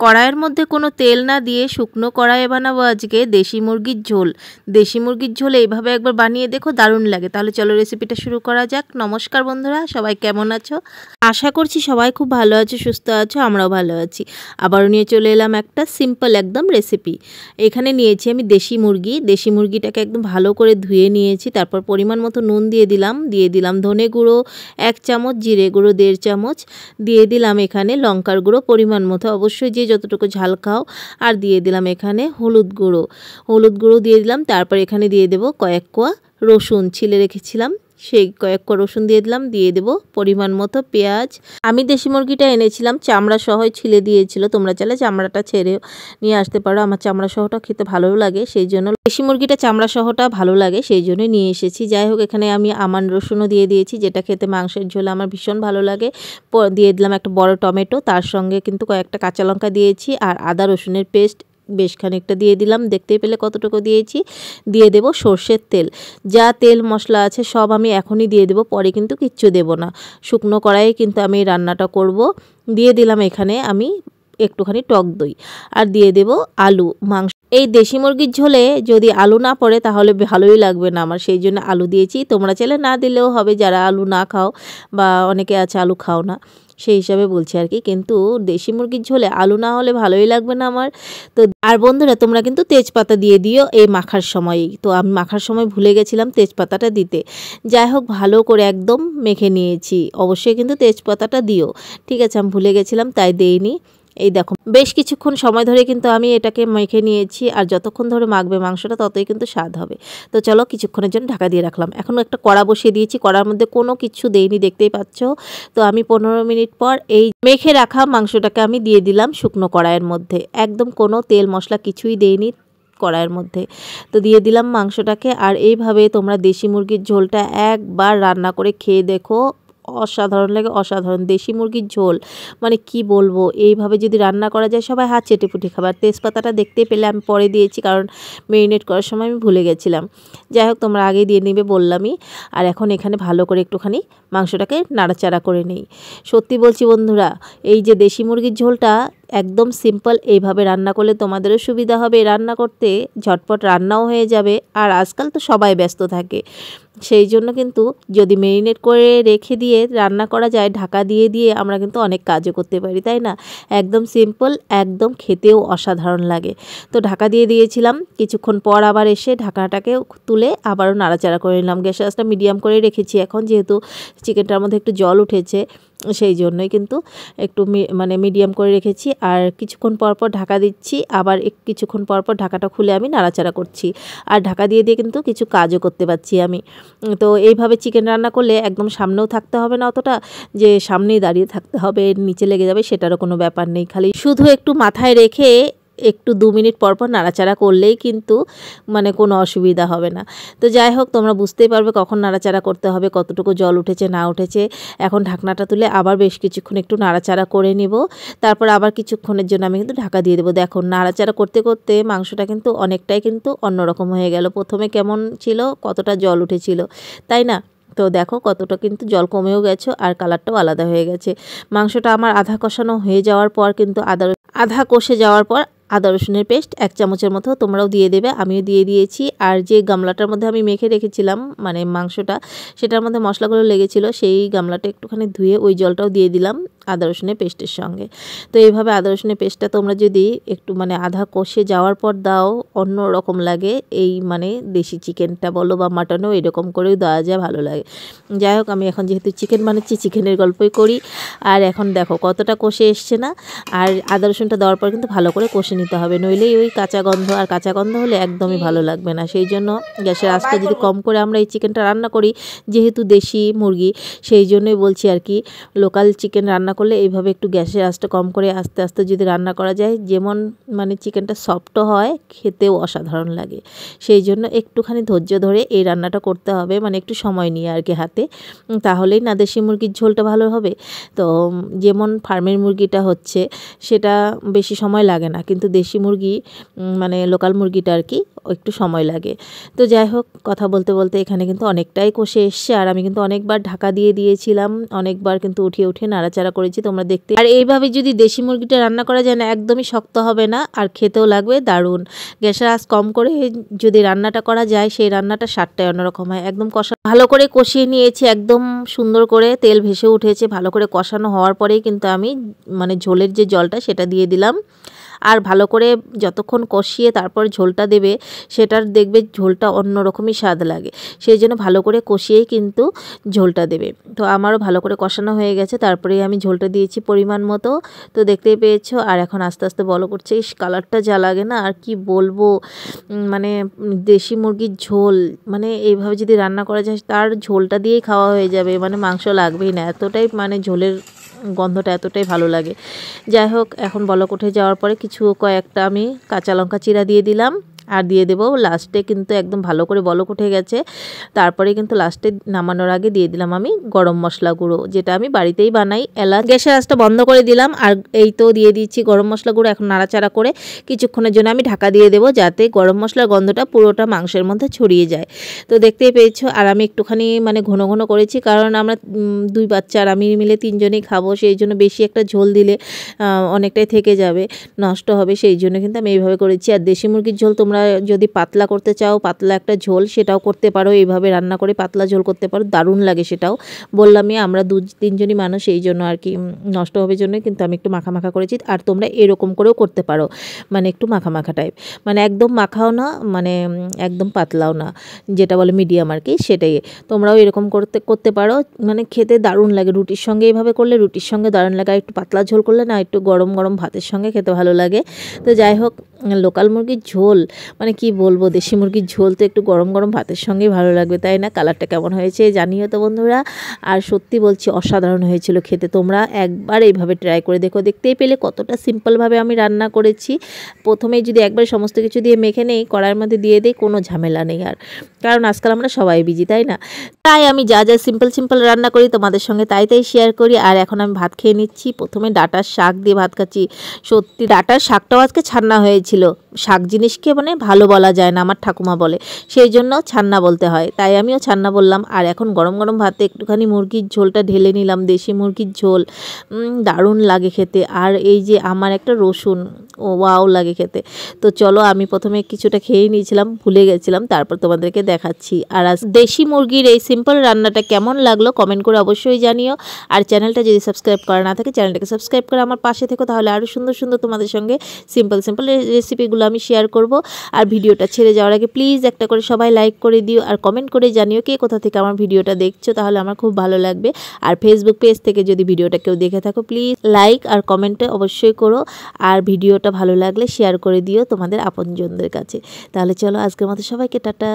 কড়াইয়ের মধ্যে কোনো তেল না দিয়ে শুকনো কড়াইয়ে বানাবো আজকে দেশি মুরগির ঝোল। দেশি মুরগির ঝোল এইভাবে একবার বানিয়ে দেখো, দারুণ লাগে। তাহলে চলো রেসিপিটা শুরু করা যাক। নমস্কার বন্ধুরা, সবাই কেমন আছো? আশা করছি সবাই খুব ভালো আছো, সুস্থ আছো, আমরাও ভালো আছি। আবারও নিয়ে চলে এলাম একটা সিম্পল একদম রেসিপি। এখানে নিয়েছি আমি দেশি মুরগি। দেশি মুরগিটাকে একদম ভালো করে ধুয়ে নিয়েছি। তারপর পরিমাণ মতো নুন দিয়ে দিলাম ধনে গুঁড়ো 1 চামচ, জিরে গুঁড়ো 1.5 চামচ, দিয়ে দিলাম এখানে লঙ্কার গুঁড়ো পরিমাণ মতো, অবশ্যই যে যতটুকু ঝাল খাও। আর দিয়ে দিলাম এখানে হলুদ গুঁড়ো দিয়ে দিলাম। তারপর এখানে দিয়ে দেব কয়েক কোয়া রসুন ছিলে রেখেছিলাম, সেই কয়েক কোয়া রসুন দিয়ে দেব পরিমাণ মতো পেঁয়াজ। আমি দেশি মুরগিটা এনেছিলাম চামড়া সহই ছিলে দিয়েছিল, তোমরা চাইলে চামড়াটা ছেড়ে নিয়ে আসতে পারো। আমার চামড়া সহটা খেতে ভালো লাগে, সেই জন্য দেশি মুরগিটা চামড়া সহটা ভালো লাগে, সেই জন্য নিয়ে এসেছি। যাই হোক, এখানে আমি আমান রসুনও দিয়ে দিয়েছি, যেটা খেতে মাংসের ঝোলে আমার ভীষণ ভালো লাগে। দিয়ে দিলাম একটা বড় টমেটো, তার সঙ্গে কিন্তু কয়েকটা কাঁচা লঙ্কা দিয়েছি, আর আদা রসুনের পেস্ট বেশ খানিকটা দিয়ে দিলাম, দেখতেই পেলে কতটুকু দিয়েছি। দিয়ে দেব সর্ষের তেল, যা তেল মশলা আছে সব আমি এখনই দিয়ে দেব, পরে কিন্তু কিচ্ছু দেব না। শুকনো কড়াইয়ে কিন্তু আমি এই রান্নাটা করব। দিয়ে দিলাম এখানে আমি একটুখানি টক দই, আর দিয়ে দেব আলু। মাংস এই দেশি মুরগির ঝোলে যদি আলু না পড়ে তাহলে ভালোই লাগবে না আমার, সেই জন্য আলু দিয়েছি। তোমরা চাইলে না দিলেও হবে, যারা আলু না খাও বা অনেকে আছে আলু খাও না, সেই হিসাবে বলছি আর কি। কিন্তু দেশি মুরগির ঝোলে আলু না হলে ভালোই লাগবে না আমার। তো আর বন্ধুরা, তোমরা কিন্তু তেজপাতা দিয়ে দিও এই মাখার সময়ই। তো আমি মাখার সময় ভুলে গেছিলাম তেজপাতাটা দিতে। যাই হোক, ভালো করে একদম মেখে নিয়েছি। অবশ্যই কিন্তু তেজপাতাটা দিও, ঠিক আছে, আমি ভুলে গেছিলাম তাই দেইনি। এই দেখো, বেশ কিছুক্ষণ সময় ধরে কিন্তু আমি এটাকে মেখে নিয়েছি, আর যতক্ষণ ধরে মাখবে মাংসটা ততই কিন্তু স্বাদ হবে। তো চলো, কিছুক্ষণের জন্য ঢাকা দিয়ে রাখলাম। এখন একটা কড়া বসিয়ে দিয়েছি, কড়ার মধ্যে কোনো কিছু দেইনি, দেখতেই পাচ্ছ। তো আমি 15 মিনিট পর এই মেখে রাখা মাংসটাকে আমি দিয়ে দিলাম শুকনো কড়াইয়ের মধ্যে, একদম কোনো তেল মশলা কিছুই দেইনি কড়াইয়ের মধ্যে। তো দিয়ে দিলাম মাংসটাকে, আর এইভাবে তোমরা দেশি মুরগির ঝোলটা একবার রান্না করে খেয়ে দেখো, অসাধারণ লাগে, অসাধারণ। দেশি মুরগির ঝোল মানে কি বলবো, এইভাবে যদি রান্না করা যায় সবাই হাত চেটেপুটে খাবার। তেজপাতাটা দেখতে পেলে আমি পরে দিয়েছি, কারণ মেরিনেট করার সময় আমি ভুলে গেছিলাম। যাই হোক, তোমরা আগেই দিয়ে নেবে বললামই। আর এখন এখানে ভালো করে একটুখানি মাংসটাকে নাড়াচাড়া করে নেই। সত্যি বলছি বন্ধুরা, এই যে দেশি মুরগির ঝোলটা একদম সিম্পল, এইভাবে রান্না করলে তোমাদেরও সুবিধা হবে রান্না করতে, ঝটপট রান্নাও হয়ে যাবে। আর আজকাল তো সবাই ব্যস্ত থাকে, সেই জন্য কিন্তু যদি মেরিনেট করে রেখে দিয়ে রান্না করা যায়, ঢাকা দিয়ে দিয়ে আমরা কিন্তু অনেক কাজও করতে পারি, তাই না? একদম সিম্পল, একদম খেতেও অসাধারণ লাগে। তো ঢাকা দিয়ে দিয়েছিলাম, কিছুক্ষণ পর আবার এসে ঢাকাটাকে তুলে আবারও নাড়াচাড়া করে নিলাম। গ্যাসের আঁচটা মিডিয়াম করে রেখেছি এখন, যেহেতু চিকেনটার মধ্যে একটু জল উঠেছে, সেই জন্যই কিন্তু একটু মিডিয়াম করে রেখেছি। আর কিছুক্ষণ পর পর ঢাকা দিচ্ছি, আবার কিছুক্ষণ পর পর ঢাকাটা খুলে আমি নাড়াচাড়া করছি। আর ঢাকা দিয়ে দিয়ে কিন্তু কিছু কাজও করতে পারছি আমি। তো এইভাবে চিকেন রান্না করলে একদম সামনেও থাকতে হবে না অতটা, যে সামনেই দাঁড়িয়ে থাকতে হবে, নিচে লেগে যাবে, সেটারও কোনো ব্যাপার নেই। খালি শুধু একটু মাথায় রেখে একটু 2 মিনিট পর পর নাড়াচাড়া করলেই কিন্তু কোনো অসুবিধা হবে না। তো যাই হোক, তোমরা বুঝতেই পারবে কখন নাড়াচাড়া করতে হবে, কতটুকু জল উঠেছে না উঠেছে। এখন ঢাকনাটা তুলে আবার বেশ কিছুক্ষণ একটু নাড়াচাড়া করে নিব। তারপর আবার কিছুক্ষণের জন্য আমি কিন্তু ঢাকা দিয়ে দেবো। দেখো, নাড়াচাড়া করতে করতে মাংসটা কিন্তু অনেকটাই কিন্তু অন্যরকম হয়ে গেল। প্রথমে কেমন ছিল, কতটা জল উঠেছিল, তাই না? তো দেখো কতটা কিন্তু জল কমেও গেছে, আর কালারটাও আলাদা হয়ে গেছে। মাংসটা আমার আধা কষানো হয়ে যাওয়ার পর কিন্তু আধা কষে যাওয়ার পর আদা রসুনের পেস্ট 1 চামচের মতো তোমরাও দিয়ে দেবে, আমিও দিয়ে দিয়েছি। আর যে গামলাটার মধ্যে আমি মেখে রেখেছিলাম মাংসটা, সেটার মধ্যে মশলাগুলো লেগেছিল, সেই গামলাটা একটুখানি ধুয়ে ওই জলটাও দিয়ে দিলাম আদা রসুনের পেস্টের সঙ্গে। তো এইভাবে আদা রসুনের পেস্টটা তোমরা যদি একটু আধা কষে যাওয়ার পর দাও, অন্য রকম লাগে। এই দেশি চিকেনটা বলো বা মাটনও এরকম করেও দেওয়া যায়, ভালো লাগে। যাই হোক, আমি এখন যেহেতু চিকেন বানাচ্ছি, চিকেনের গল্পই করি। আর এখন দেখো কতটা কষে এসছে না। আর আদা রসুনটা দেওয়ার পর কিন্তু ভালো করে কষে নিতে হবে, নইলেই ওই কাঁচা গন্ধ, আর কাঁচা গন্ধ হলে একদমই ভালো লাগবে না। সেই জন্য গ্যাসের আঁচটা যদি কম করে আমরা এই চিকেনটা রান্না করি, যেহেতু দেশি মুরগি, সেই জন্যই বলছি আর কি। লোকাল চিকেন রান্না করলে এইভাবে একটু গ্যাসের আঁচটা কম করে আস্তে আস্তে যদি রান্না করা যায়, যেমন চিকেনটা সফটও হয়, খেতেও অসাধারণ লাগে। সেই জন্য একটুখানি ধৈর্য ধরে এই রান্নাটা করতে হবে, একটু সময় নিয়ে আর কি হাতে, তাহলেই না দেশি মুরগির ঝোলটা ভালো হবে। তো যেমন ফার্মের মুরগিটা হচ্ছে, সেটা বেশি সময় লাগে না, কিন্তু দেশি মুরগি লোকাল মুরগিটা আর কি একটু সময় লাগে। তো যাই হোক, কথা বলতে বলতে এখানে কিন্তু অনেকটাই কষে এসছে, আর আমি কিন্তু অনেকবার ঢাকা দিয়ে দিয়েছিলাম, অনেকবার কিন্তু উঠিয়ে উঠিয়ে নাড়াচাড়া করেছি তোমরা দেখতে। আর এইভাবে যদি দেশি মুরগিটা রান্না করা যায় না, একদমই শক্ত হবে না আর খেতেও লাগবে দারুণ। গ্যাসের আঁচ কম করে যদি রান্নাটা করা যায়, সেই রান্নাটা স্বাদটাই অন্যরকম হয়। একদম ভালো করে কষিয়ে নিয়েছি, একদম সুন্দর করে তেল ভেসে উঠেছে। ভালো করে কষানো হওয়ার পরেই কিন্তু আমি মানে ঝোলের যে জলটা সেটা দিয়ে দিলাম। আর ভালো করে যতক্ষণ কষিয়ে তারপর ঝোলটা দেবে, সেটার দেখবে ঝোলটা অন্যরকমই স্বাদ লাগে। সেই জন্য ভালো করে কষিয়েই কিন্তু ঝোলটা দেবে। তো আমারও ভালো করে কষানো হয়ে গেছে, তারপরেই আমি ঝোলটা দিয়েছি পরিমাণ মতো। তো দেখতেই পেয়েছো। আর এখন আস্তে আস্তে বলো করছে, এই কালারটা যা লাগে না আর কি বলবো। মানে দেশি মুরগির ঝোল মানে এইভাবে যদি রান্না করা যায়, তার ঝোলটা দিয়েই খাওয়া হয়ে যাবে, মানে মাংস লাগবেই না, এতটাই মানে ঝোলের গন্ধটা এতটাই ভালো লাগে। যাই হোক, এখন বলক উঠে যাওয়ার পরে কয়েকটা আমি কাঁচা লঙ্কা চিরা দিয়ে দিলাম। আর দিয়ে দেবো লাস্টে, কিন্তু একদম ভালো করে বলক উঠে গেছে। তারপরে কিন্তু লাস্টে নামানোর আগে দিয়ে দিলাম আমি গরম মশলা গুঁড়ো, যেটা আমি বাড়িতেই বানাই। এলাচ। গ্যাসের আঁচটা বন্ধ করে দিলাম। আর এই তো দিয়ে দিচ্ছি গরম মশলা গুঁড়ো। এখন নাড়াচাড়া করে কিছুক্ষণের জন্য আমি ঢাকা দিয়ে দেবো, যাতে গরম মশলার গন্ধটা পুরোটা মাংসের মধ্যে ছড়িয়ে যায়। তো দেখতেই পেয়েছো। আর আমি একটুখানি মানে ঘন ঘন করেছি, কারণ আমরা 2 বাচ্চা আর আমি মিলে 3 জনেই খাবো। সেই জন্য বেশি একটা ঝোল দিলে অনেকটাই থেকে যাবে, নষ্ট হবে। সেই জন্য কিন্তু আমি এইভাবে করেছি। আর দেশি মুরগির ঝোল তোমরা যদি পাতলা করতে চাও, পাতলা একটা ঝোল, সেটাও করতে পারো। এইভাবে রান্না করে পাতলা ঝোল করতে পারো, দারুণ লাগে সেটাও। বললামই আমরা 2-3 জনই মানুষ, এই জন্য আর কি নষ্ট হবে জন্য কিন্তু আমি একটু মাখা মাখা করেছি। আর তোমরা এরকম করেও করতে পারো, মানে একটু মাখা মাখা টাইপ, মানে একদম মাখাও না, মানে একদম পাতলাও না, যেটা বলে মিডিয়াম আর কি, সেটাই। তোমরাও এরকম করতে পারো, মানে খেতে দারুণ লাগে। রুটির সঙ্গে এইভাবে করলে রুটির সঙ্গে দারুণ লাগে। আর একটু পাতলা ঝোল করলে না, একটু গরম গরম ভাতের সঙ্গে খেতে ভালো লাগে। তো যাই হোক, লোকাল মুরগির ঝোল মানে কি বলবো, দেশি মুরগির ঝোল তো একটু গরম গরম ভাতের সঙ্গেই ভালো লাগবে, তাই না? কালারটা কেমন হয়েছে জানিও তো বন্ধুরা। আর সত্যি বলছি, অসাধারণ হয়েছিল খেতে। তোমরা একবার এইভাবে ট্রাই করে দেখো। দেখতেই পেলে কতটা সিম্পলভাবে আমি রান্না করেছি। প্রথমেই যদি একবার সমস্ত কিছু দিয়ে মেখে নেই, কড়াইয়ের মধ্যে দিয়ে দিই, কোনো ঝামেলা নেই আর। কারণ আজকাল আমরা সবাই বিজি, তাই না? তাই আমি যা যা সিম্পল রান্না করি তোমাদের সঙ্গে তাই শেয়ার করি। আর এখন আমি ভাত খেয়ে নিচ্ছি। প্রথমে ডাঁটার শাক দিয়ে ভাত খাচ্ছি। সত্যি ডাঁটার শাকটাও আজকে ছান্না হয়েছিল। শাক জিনিসকে মানে ভালো বলা যায় না, আমার ঠাকুমা বলে, সেই জন্য ছান্না বলতে হয়, তাই আমিও ছান্না বললাম। আর এখন গরম গরম ভাতে একটুখানি মুরগির ঝোলটা ঢেলে নিলাম, দেশি মুরগির ঝোল, দারুণ লাগে খেতে। আর এই যে আমার একটা রসুন, ও ওয়াও লাগে খেতে। তো চলো, আমি প্রথমে কিছুটা খেয়ে নিয়েছিলাম, ভুলে গেছিলাম, তারপর তোমাদেরকে দেখাচ্ছি। আর দেশি মুরগির এই সিম্পল রান্নাটা কেমন লাগলো কমেন্ট করে অবশ্যই জানিও। আর চ্যানেলটা যদি সাবস্ক্রাইব করা না থাকে, চ্যানেলটাকে সাবস্ক্রাইব করে আমার পাশে থেকো, তাহলে আরও সুন্দর সুন্দর তোমাদের সঙ্গে সিম্পল রেসিপিগুলো আমি শেয়ার করব। আর ভিডিওটা ছেড়ে যাওয়ার আগে প্লিজ একটা করে সবাই লাইক করে দিও, আর কমেন্ট করে জানিও কে কোথা থেকে আমার ভিডিওটা দেখছো, তাহলে আমার খুব ভালো লাগবে। আর ফেসবুক পেজ থেকে যদি ভিডিওটা কেউ দেখে থাকো, প্লিজ লাইক আর কমেন্টে অবশ্যই করো। আর ভিডিওটা ভালো লাগলে শেয়ার করে দিও তোমাদের আপনজনদের কাছে। তাহলে চলো, আজকের মতো সবাইকে টাটা।